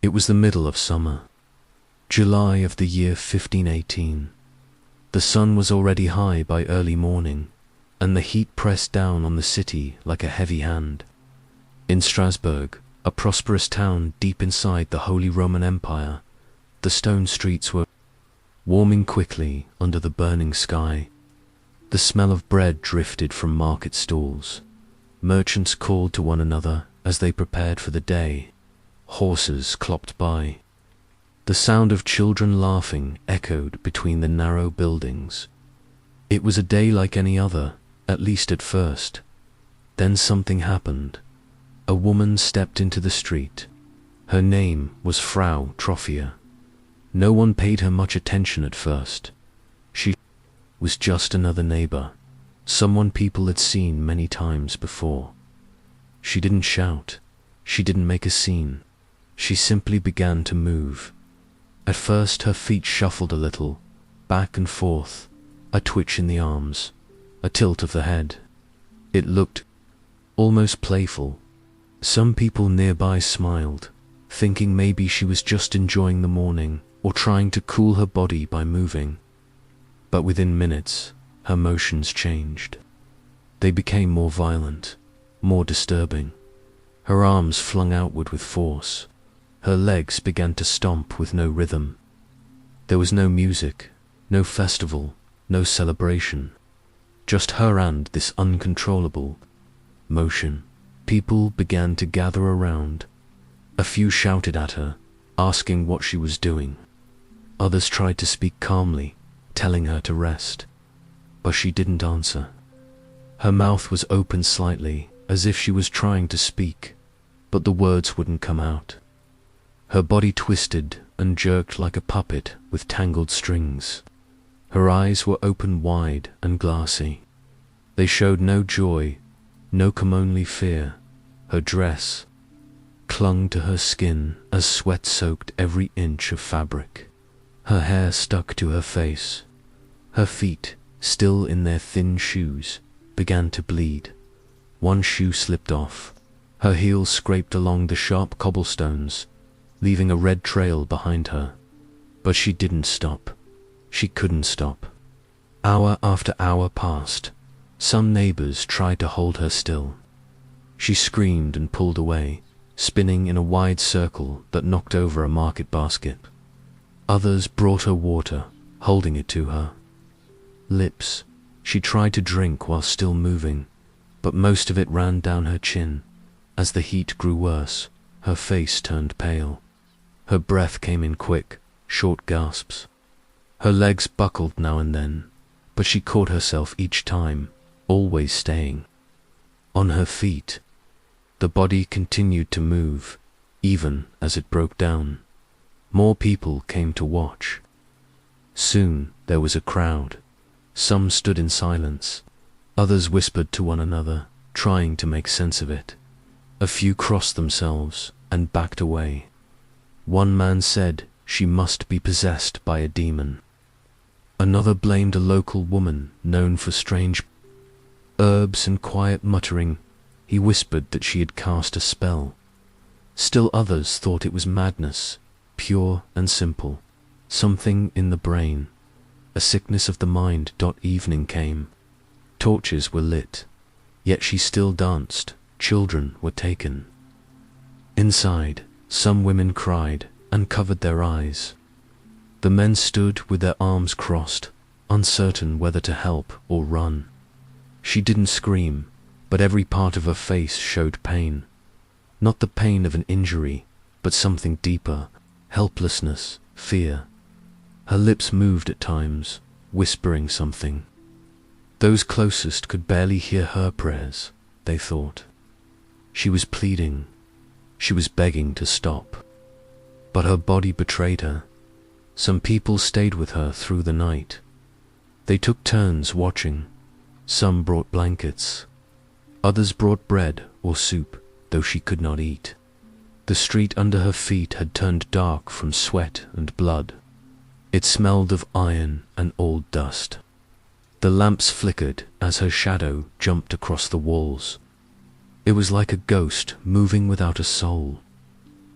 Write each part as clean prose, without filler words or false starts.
It was the middle of summer, July of the year 1518. The sun was already high by early morning, and the heat pressed down on the city like a heavy hand. In Strasbourg, a prosperous town deep inside the Holy Roman Empire, the stone streets were warming quickly under the burning sky. The smell of bread drifted from market stalls. Merchants called to one another as they prepared for the day. Horses clopped by. The sound of children laughing echoed between the narrow buildings. It was a day like any other, at least at first. Then something happened. A woman stepped into the street. Her name was Frau Trophia. No one paid her much attention at first. She was just another neighbor, someone people had seen many times before. She didn't shout. She didn't make a scene. She simply began to move. At first her feet shuffled a little, back and forth, a twitch in the arms, a tilt of the head. It looked almost playful. Some people nearby smiled, thinking maybe she was just enjoying the morning or trying to cool her body by moving. But within minutes, her motions changed. They became more violent, more disturbing. Her arms flung outward with force. Her legs began to stomp with no rhythm. There was no music, no festival, no celebration. Just her and this uncontrollable motion. People began to gather around. A few shouted at her, asking what she was doing. Others tried to speak calmly, telling her to rest. But she didn't answer. Her mouth was open slightly, as if she was trying to speak, but the words wouldn't come out. Her body twisted and jerked like a puppet with tangled strings. Her eyes were open wide and glassy. They showed no joy, no commonly fear. Her dress clung to her skin as sweat soaked every inch of fabric. Her hair stuck to her face. Her feet, still in their thin shoes, began to bleed. One shoe slipped off. Her heels scraped along the sharp cobblestones, leaving a red trail behind her. But she didn't stop. She couldn't stop. Hour after hour passed. Some neighbors tried to hold her still. She screamed and pulled away, spinning in a wide circle that knocked over a market basket. Others brought her water, holding it to her lips. She tried to drink while still moving, but most of it ran down her chin. As the heat grew worse, her face turned pale. Her breath came in quick, short gasps. Her legs buckled now and then, but she caught herself each time, always staying. On her feet, the body continued to move, even as it broke down. More people came to watch. Soon there was a crowd. Some stood in silence. Others whispered to one another, trying to make sense of it. A few crossed themselves and backed away. One man said she must be possessed by a demon. Another blamed a local woman known for strange herbs and quiet muttering. He whispered that she had cast a spell. Still others thought it was madness, pure and simple, something in the brain, a sickness of the mind. Evening came. Torches were lit, yet she still danced. Children were taken. Inside, some women cried and covered their eyes. The men stood with their arms crossed, uncertain whether to help or run. She didn't scream, but every part of her face showed pain. Not the pain of an injury, but something deeper, helplessness, fear. Her lips moved at times, whispering something. Those closest could barely hear her prayers, they thought. She was pleading. She was begging to stop. But her body betrayed her. Some people stayed with her through the night. They took turns watching. Some brought blankets. Others brought bread or soup, though she could not eat. The street under her feet had turned dark from sweat and blood. It smelled of iron and old dust. The lamps flickered as her shadow jumped across the walls. It was like a ghost moving without a soul.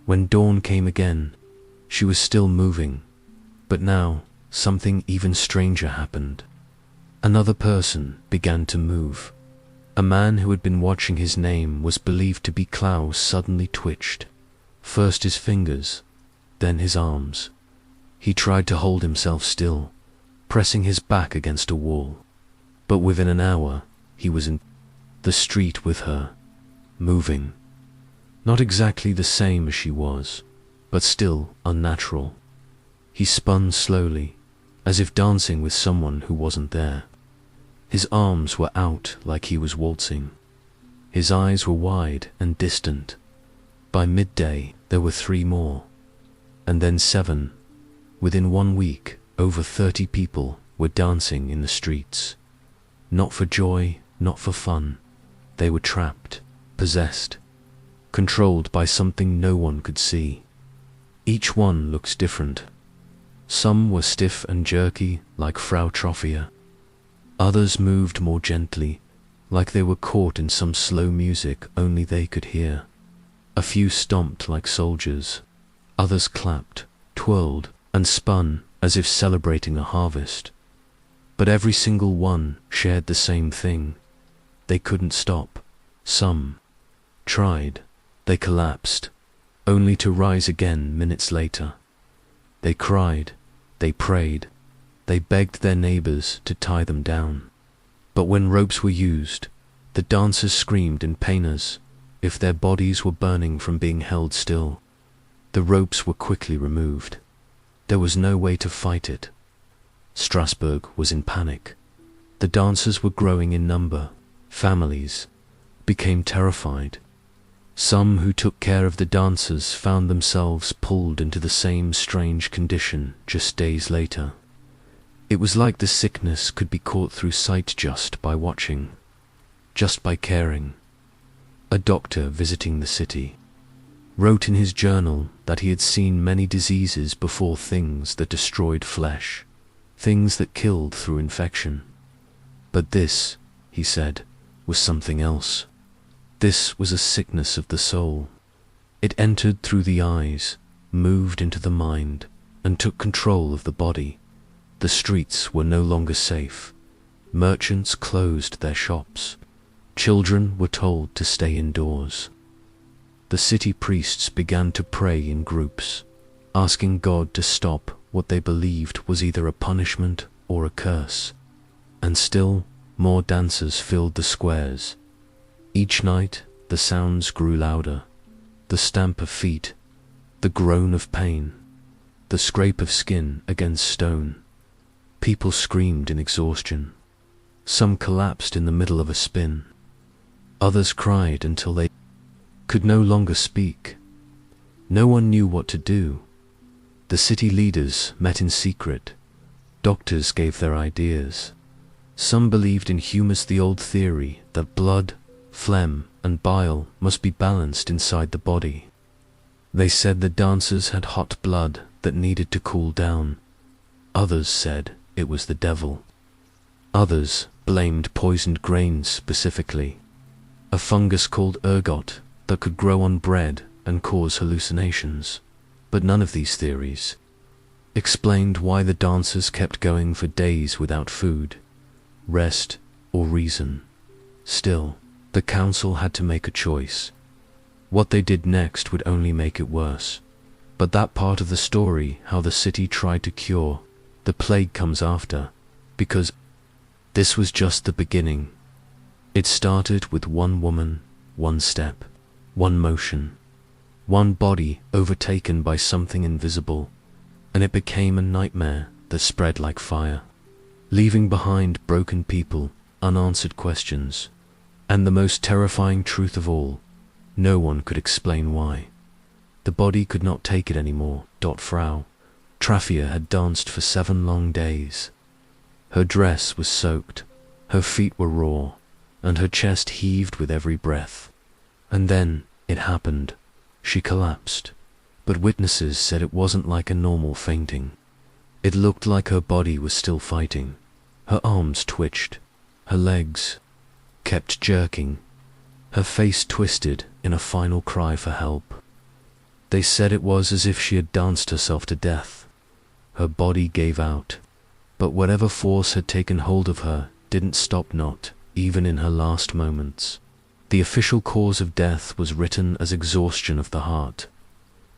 When dawn came again, she was still moving, but now something even stranger happened. Another person began to move. A man who had been watching his name was believed to be Klaus suddenly twitched, first his fingers, then his arms. He tried to hold himself still, pressing his back against a wall. But within an hour, he was in the street with her, moving. Not exactly the same as she was, but still unnatural. He spun slowly, as if dancing with someone who wasn't there. His arms were out like he was waltzing. His eyes were wide and distant. By midday, there were 3 more, and then 7. Within 1 week, over 30 people were dancing in the streets. Not for joy, not for fun. They were trapped, possessed, controlled by something no one could see. Each one looks different. Some were stiff and jerky, like Frau Trophia. Others moved more gently, like they were caught in some slow music only they could hear. A few stomped like soldiers. Others clapped, twirled, and spun as if celebrating a harvest. But every single one shared the same thing. They couldn't stop. Some tried. They collapsed, only to rise again minutes later. They cried, they prayed, they begged their neighbors to tie them down. But when ropes were used, the dancers screamed in pain as if their bodies were burning from being held still. The ropes were quickly removed. There was no way to fight it. Strasbourg was in panic. The dancers were growing in number. Families became terrified. Some who took care of the dancers found themselves pulled into the same strange condition just days later. It was like the sickness could be caught through sight just by watching, just by caring. A doctor visiting the city wrote in his journal that he had seen many diseases before, things that destroyed flesh, things that killed through infection. But this, he said, was something else. This was a sickness of the soul. It entered through the eyes, moved into the mind, and took control of the body. The streets were no longer safe. Merchants closed their shops. Children were told to stay indoors. The city priests began to pray in groups, asking God to stop what they believed was either a punishment or a curse. And still more dancers filled the squares. Each night the sounds grew louder, the stamp of feet, the groan of pain, the scrape of skin against stone. People screamed in exhaustion. Some collapsed in the middle of a spin. Others cried until they could no longer speak. No one knew what to do. The city leaders met in secret. Doctors gave their ideas. Some believed in Hume's the old theory that blood, phlegm, and bile must be balanced inside the body. They said the dancers had hot blood that needed to cool down. Others said it was the devil. Others blamed poisoned grains specifically, a fungus called ergot that could grow on bread and cause hallucinations. But none of these theories explained why the dancers kept going for days without food, rest, or reason. Still, the council had to make a choice. What they did next would only make it worse. But that part of the story, how the city tried to cure the plague, comes after, because this was just the beginning. It started with one woman, one step, one motion, one body overtaken by something invisible, and it became a nightmare that spread like fire, leaving behind broken people, unanswered questions, and the most terrifying truth of all, no one could explain why. The body could not take it anymore. Frau Trophia had danced for 7 long days. Her dress was soaked, her feet were raw, and her chest heaved with every breath. And then it happened. She collapsed, but witnesses said it wasn't like a normal fainting. It looked like her body was still fighting. Her arms twitched, her legs kept jerking, her face twisted in a final cry for help. They said it was as if she had danced herself to death. Her body gave out, but whatever force had taken hold of her didn't stop, not even in her last moments. The official cause of death was written as exhaustion of the heart,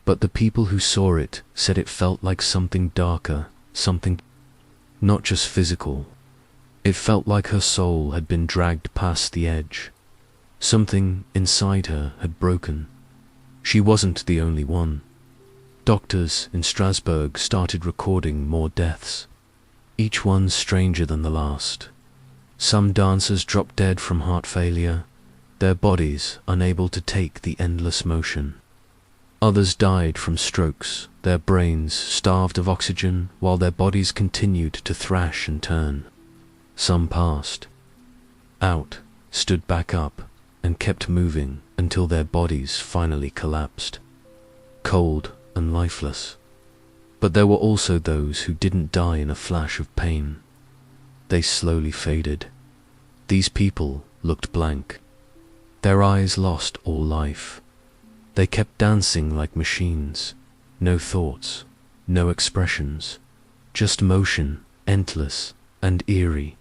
but the people who saw it said it felt like something darker, something not just physical. It felt like her soul had been dragged past the edge. Something inside her had broken. She wasn't the only one. Doctors in Strasbourg started recording more deaths, each one stranger than the last. Some dancers dropped dead from heart failure, their bodies unable to take the endless motion. Others died from strokes, their brains starved of oxygen while their bodies continued to thrash and turn. Some passed out, stood back up, and kept moving until their bodies finally collapsed, cold and lifeless. But there were also those who didn't die in a flash of pain. They slowly faded. These people looked blank. Their eyes lost all life. They kept dancing like machines. No thoughts, no expressions, just motion, endless and eerie.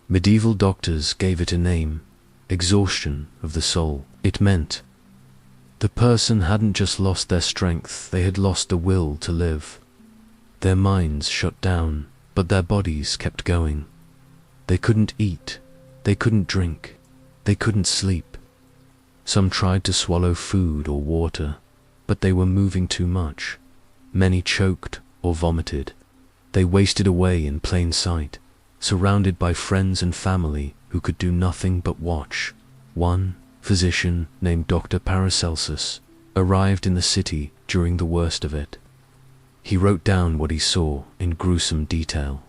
Medieval doctors gave it a name: exhaustion of the soul. It meant the person hadn't just lost their strength, they had lost the will to live. Their minds shut down, but their bodies kept going. They couldn't eat, they couldn't drink, they couldn't sleep. Some tried to swallow food or water, but they were moving too much. Many choked or vomited. They wasted away in plain sight, surrounded by friends and family who could do nothing but watch. One physician named Dr. Paracelsus arrived in the city during the worst of it. He wrote down what he saw in gruesome detail.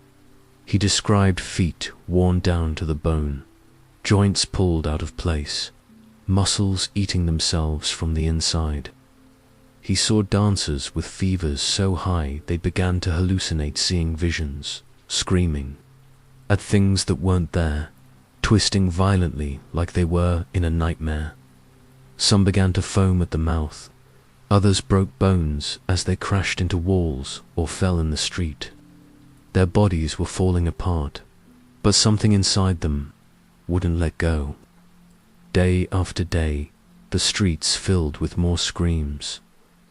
He described feet worn down to the bone, joints pulled out of place, muscles eating themselves from the inside. He saw dancers with fevers so high they began to hallucinate, seeing visions, screaming at things that weren't there, twisting violently like they were in a nightmare. Some began to foam at the mouth. Others broke bones as they crashed into walls or fell in the street. Their bodies were falling apart, but something inside them wouldn't let go. Day after day, the streets filled with more screams,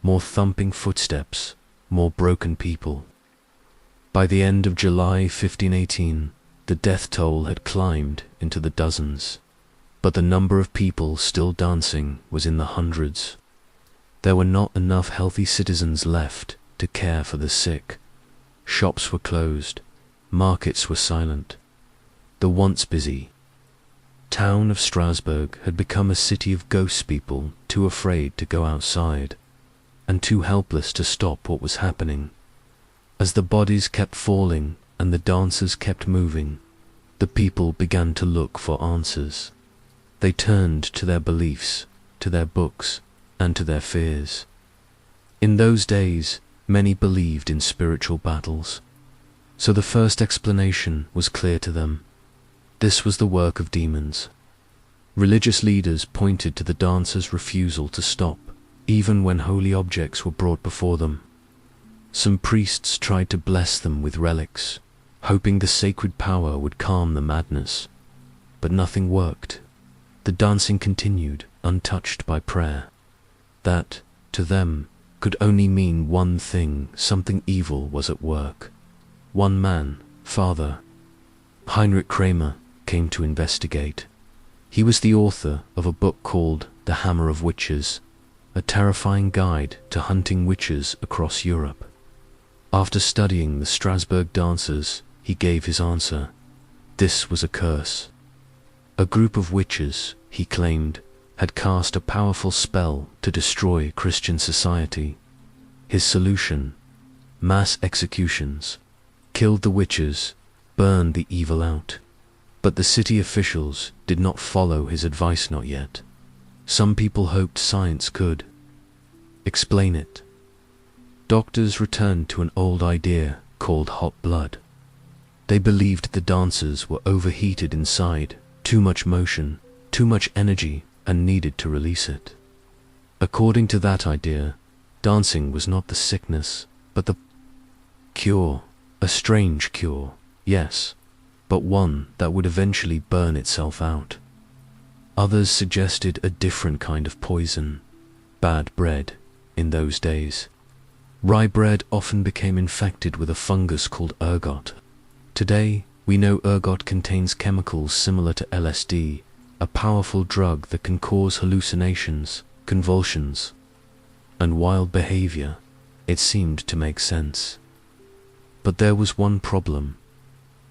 more thumping footsteps, more broken people. By the end of July 1518, the death toll had climbed into the dozens, but the number of people still dancing was in the hundreds. There were not enough healthy citizens left to care for the sick. Shops were closed, markets were silent. The once busy town of Strasbourg had become a city of ghost people, too afraid to go outside, and too helpless to stop what was happening. As the bodies kept falling and the dancers kept moving, the people began to look for answers. They turned to their beliefs, to their books, and to their fears. In those days, many believed in spiritual battles, so the first explanation was clear to them. This was the work of demons. Religious leaders pointed to the dancers' refusal to stop, even when holy objects were brought before them. Some priests tried to bless them with relics, hoping the sacred power would calm the madness. But nothing worked. The dancing continued, untouched by prayer. That, to them, could only mean one thing: something evil was at work. One man, Father Heinrich Kramer, came to investigate. He was the author of a book called The Hammer of Witches, a terrifying guide to hunting witches across Europe. After studying the Strasbourg dancers, he gave his answer. This was a curse. A group of witches, he claimed, had cast a powerful spell to destroy Christian society. His solution: mass executions. Killed the witches, burned the evil out. But the city officials did not follow his advice, not yet. Some people hoped science could explain it. Doctors returned to an old idea called hot blood. They believed the dancers were overheated inside, too much motion, too much energy, and needed to release it. According to that idea, Dancing was not the sickness, but the cure. A strange cure, yes, but one that would eventually burn itself out. Others suggested a different kind of poison, bad bread, in those days. Rye bread often became infected with a fungus called ergot. Today, we know ergot contains chemicals similar to LSD, a powerful drug that can cause hallucinations, convulsions, and wild behavior. It seemed to make sense. But there was one problem.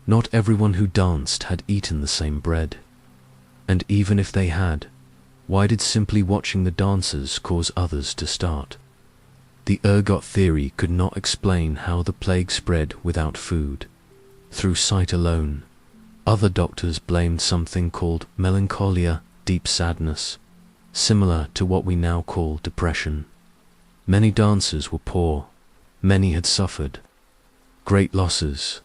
Not everyone who danced had eaten the same bread. And even if they had, why did simply watching the dancers cause others to start? The ergot theory could not explain how the plague spread without food, through sight alone. Other doctors blamed something called melancholia, deep sadness, similar to what we now call depression. Many dancers were poor. Many had suffered great losses.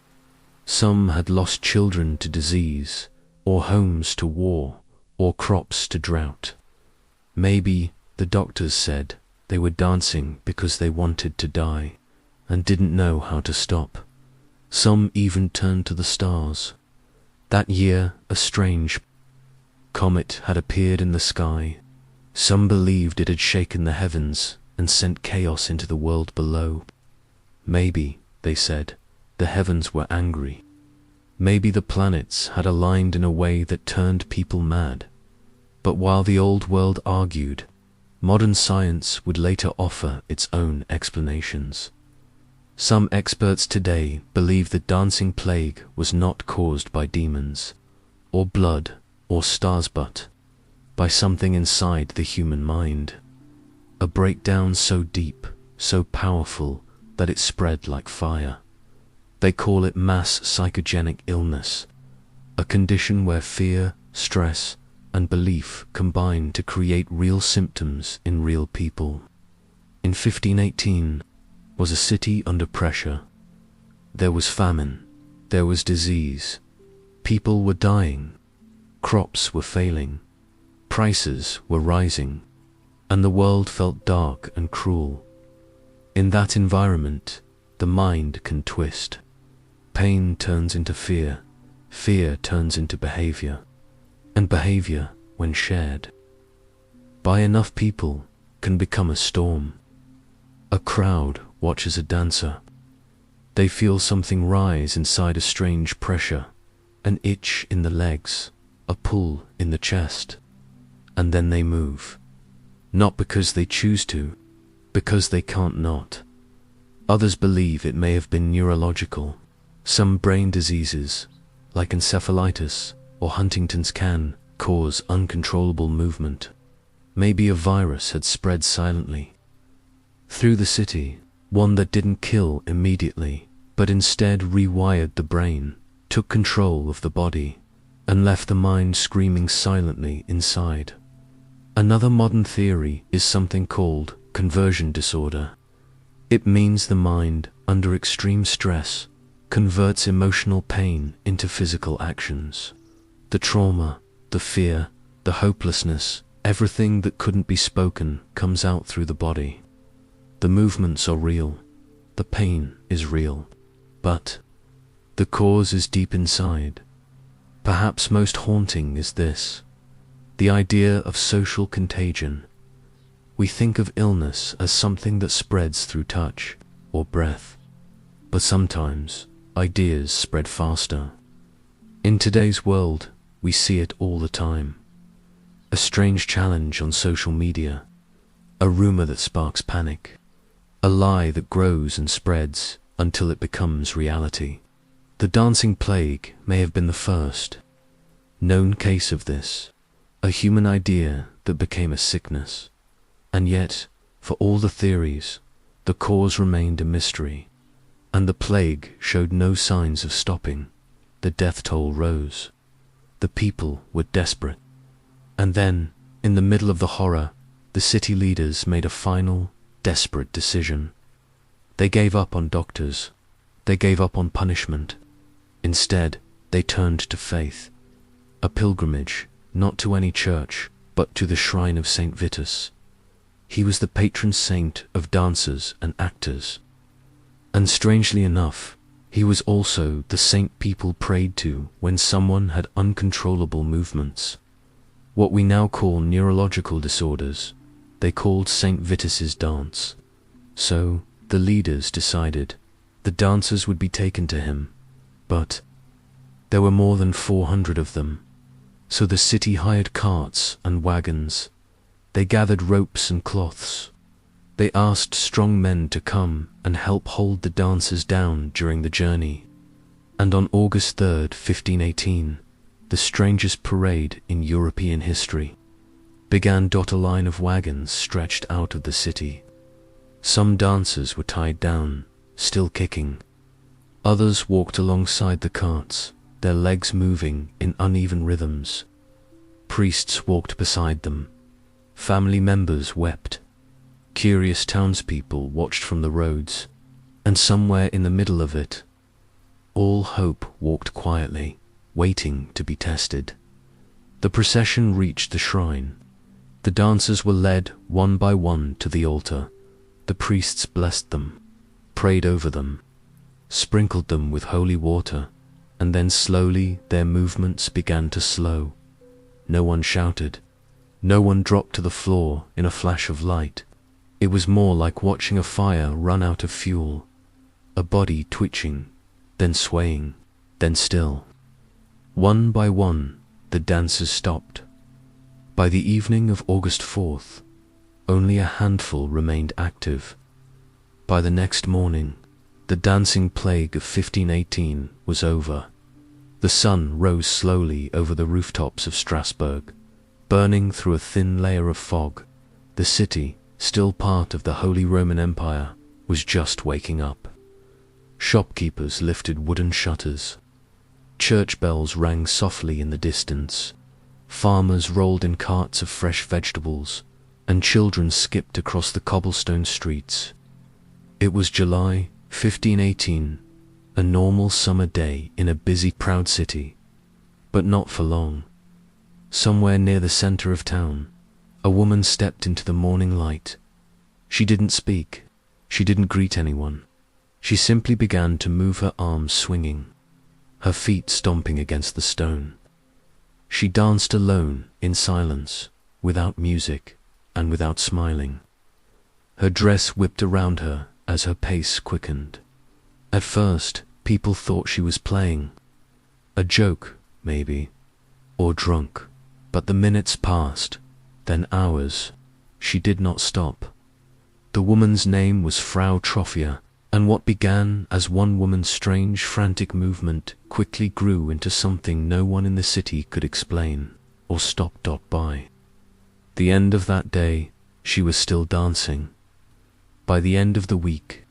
Some had lost children to disease, or homes to war, or crops to drought. Maybe, the doctors said, they were dancing because they wanted to die, and didn't know how to stop. Some even turned to the stars. That year, a strange comet had appeared in the sky. Some believed it had shaken the heavens and sent chaos into the world below. Maybe, they said, the heavens were angry. Maybe the planets had aligned in a way that turned people mad. But while the old world argued, modern science would later offer its own explanations. Some experts today believe the dancing plague was not caused by demons, or blood, or stars, but by something inside the human mind. A breakdown so deep, so powerful, that it spread like fire. They call it mass psychogenic illness, a condition where fear, stress, and belief combine to create real symptoms in real people. In 1518 was a city under pressure. There was famine, there was disease, people were dying, crops were failing, prices were rising, and the world felt dark and cruel. In that environment, the mind can twist. Pain turns into fear, fear turns into behavior, and behavior, when shared by enough people, can become a storm. A crowd watches a dancer. They feel something rise inside, a strange pressure, an itch in the legs, a pull in the chest, and then they move. Not because they choose to, because they can't not. Others believe it may have been neurological. Some brain diseases, like encephalitis or Huntington's, can cause uncontrollable movement. Maybe a virus had spread silently through the city, one that didn't kill immediately, but instead rewired the brain, took control of the body, and left the mind screaming silently inside. Another modern theory is something called conversion disorder. It means the mind, under extreme stress, converts emotional pain into physical actions. The trauma, the fear, the hopelessness, everything that couldn't be spoken comes out through the body. The movements are real, the pain is real, but the cause is deep inside. Perhaps most haunting is this: the idea of social contagion. We think of illness as something that spreads through touch or breath, but sometimes ideas spread faster. In today's world, we see it all the time. A strange challenge on social media, a rumor that sparks panic, a lie that grows and spreads until it becomes reality. The dancing plague may have been the first known case of this, a human idea that became a sickness. And yet, for all the theories, the cause remained a mystery, and the plague showed no signs of stopping. The death toll rose. The people were desperate. And then, in the middle of the horror, the city leaders made a final, desperate decision. They gave up on doctors. They gave up on punishment. Instead, they turned to faith. A pilgrimage, not to any church, but to the shrine of St. Vitus. He was the patron saint of dancers and actors. And strangely enough, he was also the saint people prayed to when someone had uncontrollable movements. What we now call neurological disorders, they called Saint Vitus's dance. So, the leaders decided the dancers would be taken to him, but there were more than 400 of them. So the city hired carts and wagons. They gathered ropes and cloths. They asked strong men to come and help hold the dancers down during the journey. And on August 3rd, 1518, the strangest parade in European history began. A line of wagons stretched out of the city. Some dancers were tied down, still kicking. Others walked alongside the carts, their legs moving in uneven rhythms. Priests walked beside them. Family members wept. Curious townspeople watched from the roads, and somewhere in the middle of it, all hope walked quietly, waiting to be tested. The procession reached the shrine. The dancers were led one by one to the altar. The priests blessed them, prayed over them, sprinkled them with holy water, and then slowly their movements began to slow. No one shouted. No one dropped to the floor in a flash of light. It was more like watching a fire run out of fuel, a body twitching, then swaying, then still. One by one, the dancers stopped. By the evening of August 4th, only a handful remained active. By the next morning, the dancing plague of 1518 was over. The sun rose slowly over the rooftops of Strasbourg, burning through a thin layer of fog. The city, still part of the Holy Roman Empire, was just waking up. Shopkeepers lifted wooden shutters. Church bells rang softly in the distance. Farmers rolled in carts of fresh vegetables, and children skipped across the cobblestone streets. It was July 1518, a normal summer day in a busy, proud city, but not for long. Somewhere near the center of town, a woman stepped into the morning light. She didn't speak. She didn't greet anyone. She simply began to move her arms swinging, her feet stomping against the stone. She danced alone, in silence, without music, and without smiling. Her dress whipped around her as her pace quickened. At first, people thought she was playing. A joke, maybe, or drunk. But the minutes passed, then hours. She did not stop. The woman's name was Frau Trophia, and what began as one woman's strange, frantic movement quickly grew into something no one in the city could explain or stop. By the end of that day, she was still dancing. By the end of the week,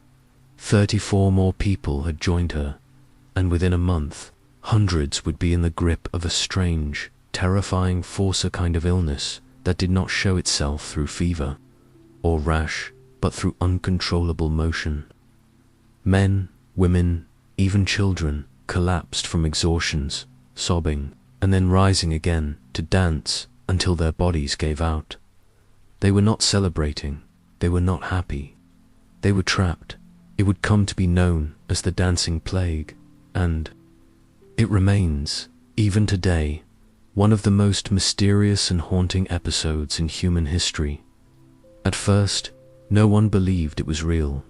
34 more people had joined her, and within a month, hundreds would be in the grip of a strange, terrifying force, a kind of illness that did not show itself through fever or rash, but through uncontrollable motion. Men, women, even children collapsed from exhaustions, sobbing, and then rising again to dance until their bodies gave out. They were not celebrating. They were not happy. They were trapped. It would come to be known as the dancing plague, and it remains, even today, one of the most mysterious and haunting episodes in human history. At first, no one believed it was real.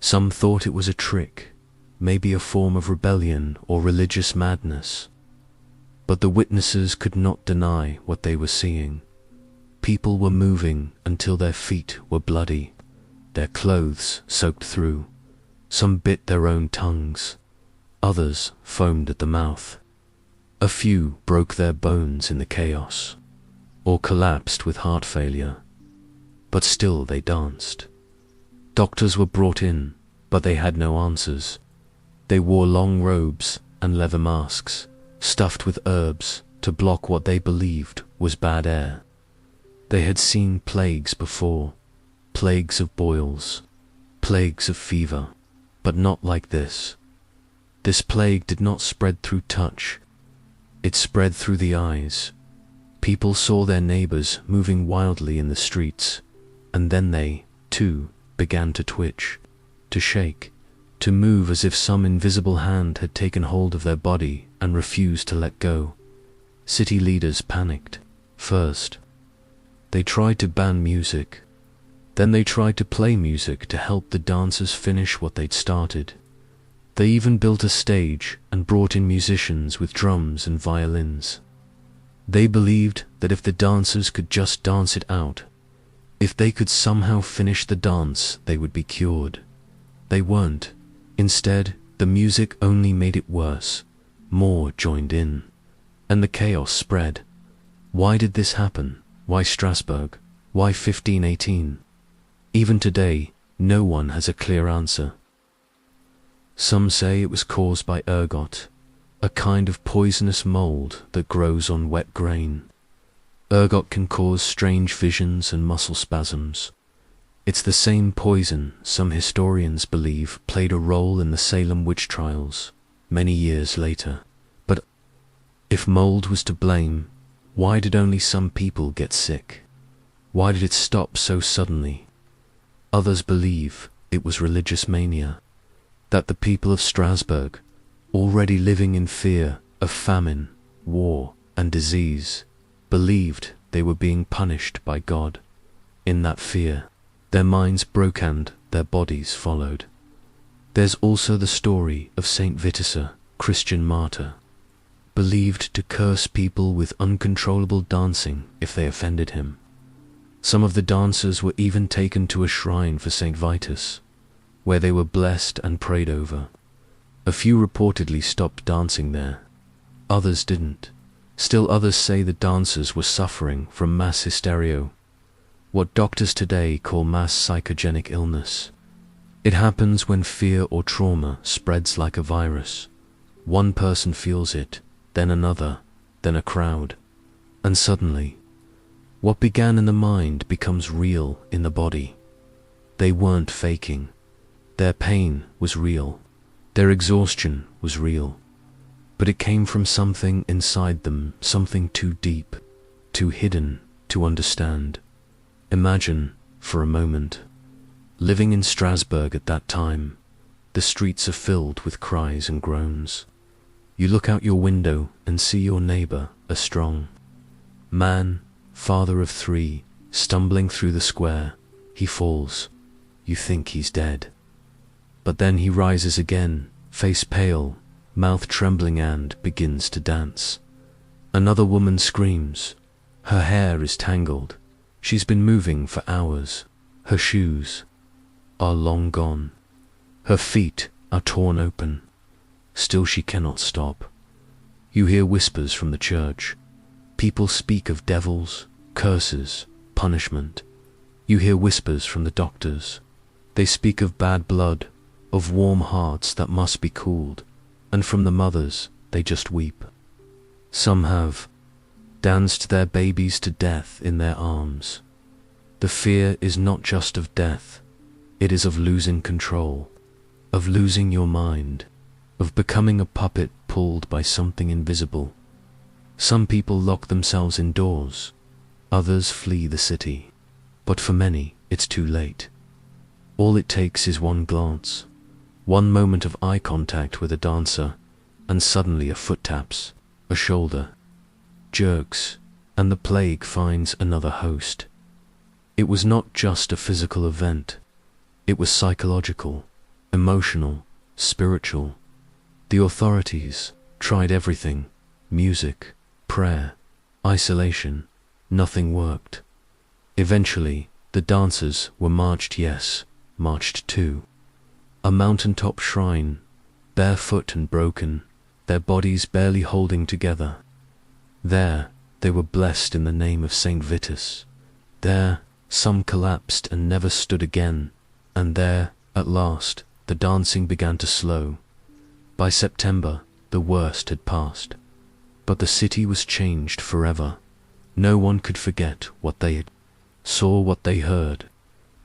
Some thought it was a trick, maybe a form of rebellion or religious madness. But the witnesses could not deny what they were seeing. People were moving until their feet were bloody, their clothes soaked through. Some bit their own tongues. Others foamed at the mouth. A few broke their bones in the chaos, or collapsed with heart failure. But still they danced. Doctors were brought in, but they had no answers. They wore long robes and leather masks, stuffed with herbs to block what they believed was bad air. They had seen plagues before, plagues of boils, plagues of fever, but not like this. This plague did not spread through touch. It spread through the eyes. People saw their neighbors moving wildly in the streets, and then they, too, began to twitch, to shake, to move as if some invisible hand had taken hold of their body and refused to let go. City leaders panicked. First, they tried to ban music. Then they tried to play music to help the dancers finish what they'd started. They even built a stage and brought in musicians with drums and violins. They believed that if the dancers could just dance it out, if they could somehow finish the dance, they would be cured. They weren't. Instead, the music only made it worse. More joined in, and the chaos spread. Why did this happen? Why Strasbourg? Why 1518? Even today, no one has a clear answer. Some say it was caused by ergot, a kind of poisonous mold that grows on wet grain. Ergot can cause strange visions and muscle spasms. It's the same poison some historians believe played a role in the Salem witch trials many years later. But if mold was to blame, why did only some people get sick? Why did it stop so suddenly? Others believe it was religious mania, that the people of Strasbourg, already living in fear of famine, war, and disease, believed they were being punished by God. In that fear, their minds broke and their bodies followed. There's also the story of Saint Witissa, Christian martyr, believed to curse people with uncontrollable dancing if they offended him. Some of the dancers were even taken to a shrine for Saint Vitus, where they were blessed and prayed over. A few reportedly stopped dancing there. Others didn't. Still others say the dancers were suffering from mass hysteria, what doctors today call mass psychogenic illness. It happens when fear or trauma spreads like a virus. One person feels it, then another, then a crowd. And suddenly, what began in the mind becomes real in the body. They weren't faking. Their pain was real. Their exhaustion was real. But it came from something inside them, something too deep, too hidden to understand. Imagine, for a moment, living in Strasbourg at that time. The streets are filled with cries and groans. You look out your window and see your neighbor, a strong man, father of 3, stumbling through the square. He falls. You think he's dead. But then he rises again, face pale, mouth trembling, and begins to dance. Another woman screams. Her hair is tangled. She's been moving for hours. Her shoes are long gone. Her feet are torn open. Still she cannot stop. You hear whispers from the church. People speak of devils, curses, punishment. You hear whispers from the doctors. They speak of bad blood, of warm hearts that must be cooled, and from the mothers, they just weep. Some have danced their babies to death in their arms. The fear is not just of death, it is of losing control, of losing your mind, of becoming a puppet pulled by something invisible. Some people lock themselves indoors, others flee the city, but for many it's too late. All it takes is one glance, one moment of eye contact with a dancer, and suddenly a foot taps, a shoulder jerks, and the plague finds another host. It was not just a physical event, it was psychological, emotional, spiritual. The authorities tried everything: music, prayer, isolation. Nothing worked. Eventually, the dancers were marched to a mountaintop shrine, barefoot and broken, their bodies barely holding together. There, they were blessed in the name of Saint Vitus. There, some collapsed and never stood again. And there, at last, the dancing began to slow. By September, the worst had passed. But the city was changed forever. No one could forget what they had saw, what they heard.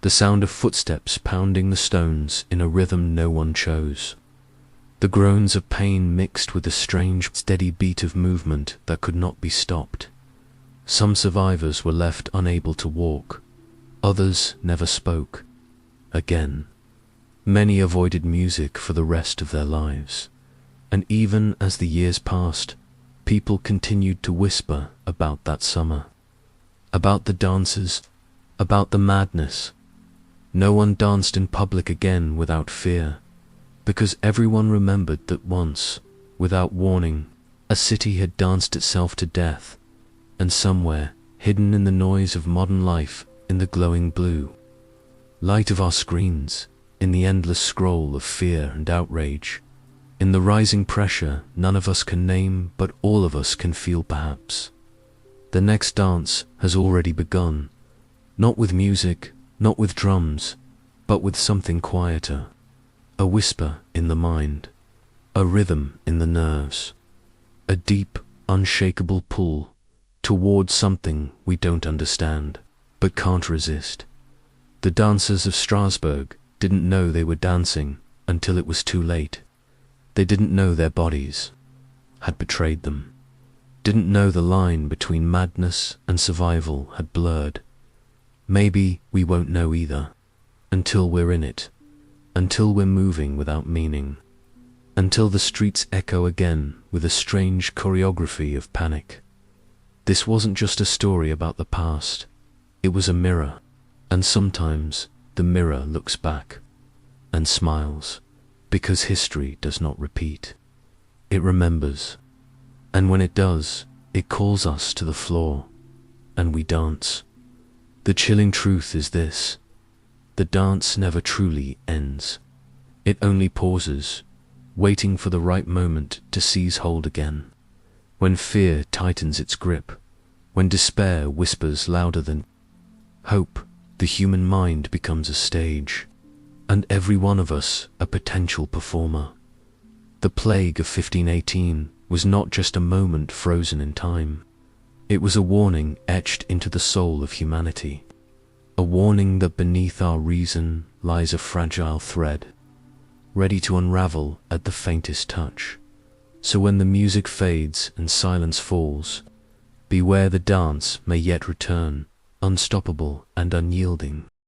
The sound of footsteps pounding the stones in a rhythm no one chose. The groans of pain mixed with a strange, steady beat of movement that could not be stopped. Some survivors were left unable to walk. Others never spoke again. Many avoided music for the rest of their lives. And even as the years passed, people continued to whisper about that summer, about the dances, about the madness. No one danced in public again without fear, because everyone remembered that once, without warning, a city had danced itself to death, and somewhere, hidden in the noise of modern life, in the glowing blue light of our screens, in the endless scroll of fear and outrage, in the rising pressure none of us can name but all of us can feel perhaps. The next dance has already begun, not with music, not with drums, but with something quieter, a whisper in the mind, a rhythm in the nerves, a deep, unshakable pull towards something we don't understand, but can't resist. The dancers of Strasbourg didn't know they were dancing until it was too late. They didn't know their bodies had betrayed them, didn't know the line between madness and survival had blurred. Maybe we won't know either, until we're in it, until we're moving without meaning, until the streets echo again with a strange choreography of panic. This wasn't just a story about the past, it was a mirror, and sometimes the mirror looks back and smiles, because history does not repeat. It remembers, and when it does, it calls us to the floor, and we dance. The chilling truth is this: the dance never truly ends. It only pauses, waiting for the right moment to seize hold again. When fear tightens its grip, when despair whispers louder than hope, the human mind becomes a stage, and every one of us a potential performer. The plague of 1518 was not just a moment frozen in time. It was a warning etched into the soul of humanity, a warning that beneath our reason lies a fragile thread, ready to unravel at the faintest touch. So when the music fades and silence falls, beware the dance may yet return, unstoppable and unyielding.